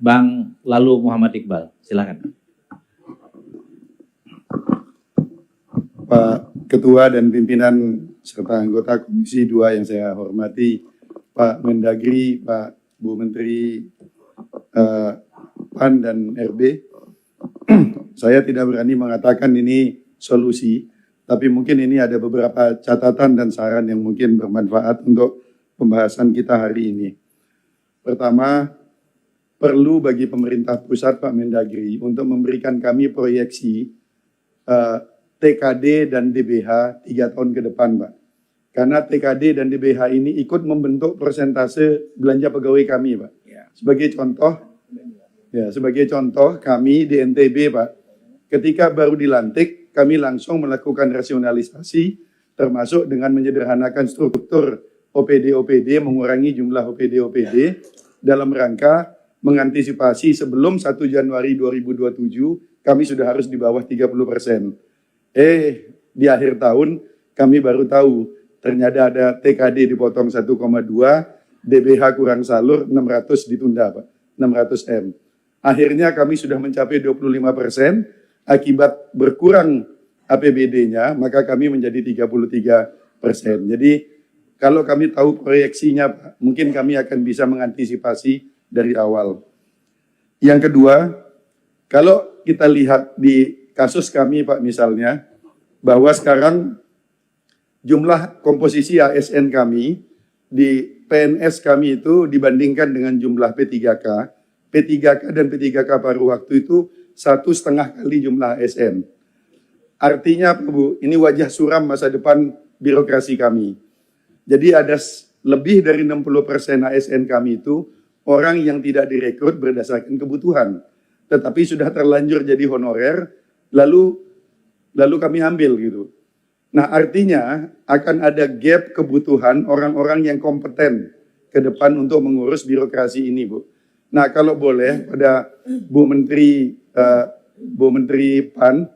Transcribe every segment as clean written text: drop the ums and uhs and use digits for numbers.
Bang Lalu Muhammad Iqbal. Silakan. Pak Ketua dan pimpinan serta anggota Komisi 2 yang saya hormati, Pak Mendagri, Pak Bu Menteri PAN dan RB, saya tidak berani mengatakan ini solusi, tapi mungkin ini ada beberapa catatan dan saran yang mungkin bermanfaat untuk pembahasan kita hari ini. Pertama, perlu bagi pemerintah pusat, Pak Mendagri, untuk memberikan kami proyeksi TKD dan DBH 3 tahun ke depan, Pak. Karena TKD dan DBH ini ikut membentuk persentase belanja pegawai kami, Pak. Sebagai contoh kami di NTB, Pak, ketika baru dilantik, kami langsung melakukan rasionalisasi, termasuk dengan menyederhanakan struktur OPD, mengurangi jumlah OPD dalam rangka mengantisipasi sebelum 1 Januari 2027, kami sudah harus di bawah 30%. Di akhir tahun kami baru tahu ternyata ada TKD dipotong 1,2, DBH kurang salur 600 ditunda, Pak, 600 M. Akhirnya kami sudah mencapai 25%, akibat berkurang APBD-nya, maka kami menjadi 33%. Jadi kalau kami tahu proyeksinya, Pak, mungkin kami akan bisa mengantisipasi dari awal. Yang kedua, kalau kita lihat di kasus kami, Pak, misalnya, bahwa sekarang jumlah komposisi ASN kami di PNS kami itu dibandingkan dengan jumlah P3K dan P3K paruh waktu itu 1,5 kali jumlah ASN. Artinya, Bu, ini wajah suram masa depan birokrasi kami. Jadi ada lebih dari 60% ASN kami itu orang yang tidak direkrut berdasarkan kebutuhan, tetapi sudah terlanjur jadi honorer, lalu kami ambil gitu. Nah, artinya akan ada gap kebutuhan orang-orang yang kompeten ke depan untuk mengurus birokrasi ini, Bu. Nah, kalau boleh pada Bu Menteri PAN,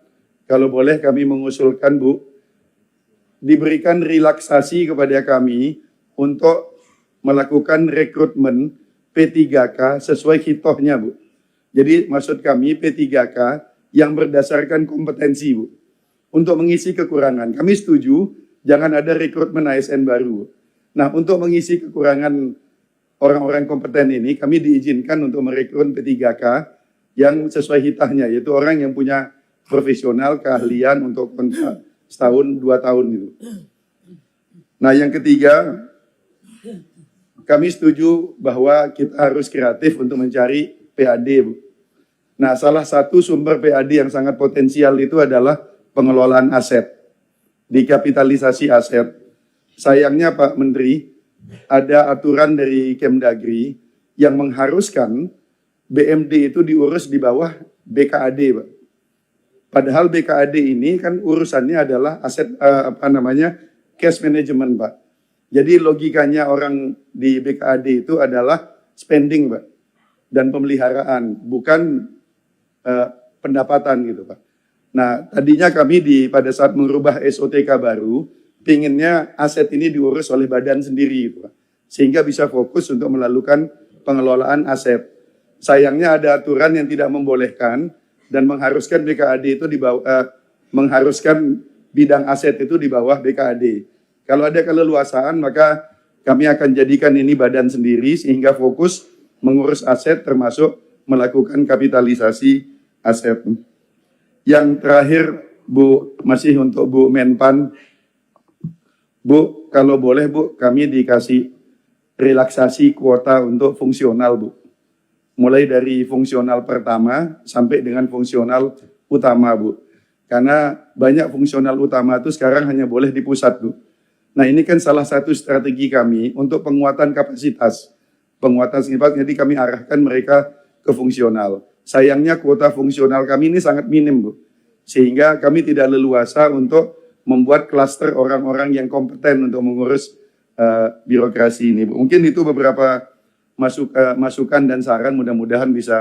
kalau boleh kami mengusulkan, Bu, diberikan relaksasi kepada kami untuk melakukan rekrutmen P3K sesuai hitohnya, Bu. Jadi maksud kami P3K yang berdasarkan kompetensi, Bu. Untuk mengisi kekurangan, kami setuju jangan ada rekrutmen ASN baru. Nah, untuk mengisi kekurangan orang-orang kompeten ini, kami diizinkan untuk merekrut P3K yang sesuai hitahnya, yaitu orang yang punya profesional, keahlian untuk kontrak setahun, 2 tahun gitu. Nah, yang ketiga, kami setuju bahwa kita harus kreatif untuk mencari PAD, Bu. Nah, salah satu sumber PAD yang sangat potensial itu adalah pengelolaan aset, dikapitalisasi aset. Sayangnya, Pak Menteri, ada aturan dari Kemdagri yang mengharuskan BMD itu diurus di bawah BKAD, Pak. Padahal BKAD ini kan urusannya adalah aset cash management, Pak. Jadi logikanya orang di BKAD itu adalah spending, Pak, dan pemeliharaan, bukan pendapatan gitu, Pak. Nah, tadinya kami pada saat merubah SOTK baru, pinginnya aset ini diurus oleh badan sendiri, gitu, Pak, sehingga bisa fokus untuk melakukan pengelolaan aset. Sayangnya ada aturan yang tidak membolehkan dan mengharuskan BKAD itu mengharuskan bidang aset itu di bawah BKAD. Kalau ada keleluasaan, maka kami akan jadikan ini badan sendiri sehingga fokus mengurus aset termasuk melakukan kapitalisasi aset. Yang terakhir, Bu, masih untuk Bu Menpan. Bu, kalau boleh, Bu, kami dikasih relaksasi kuota untuk fungsional, Bu. Mulai dari fungsional pertama sampai dengan fungsional utama, Bu. Karena banyak fungsional utama itu sekarang hanya boleh di pusat, Bu. Nah, ini kan salah satu strategi kami untuk penguatan kapasitas. Jadi kami arahkan mereka ke fungsional. Sayangnya kuota fungsional kami ini sangat minim, Bu. Sehingga kami tidak leluasa untuk membuat klaster orang-orang yang kompeten untuk mengurus birokrasi ini, Bu. Mungkin itu beberapa masukan dan saran, mudah-mudahan bisa